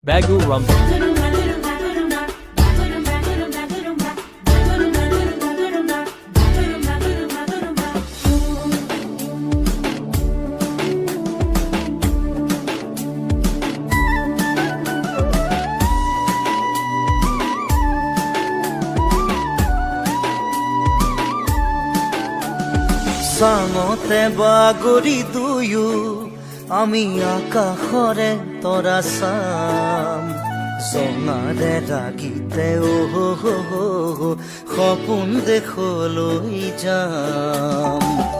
Bagu Rumble. চাঙতে বাগৰি দুয়ো আমি আকাশৰে তৰা চাম জনাৰে ৰাগিতে সপোন দেশলৈ যাম।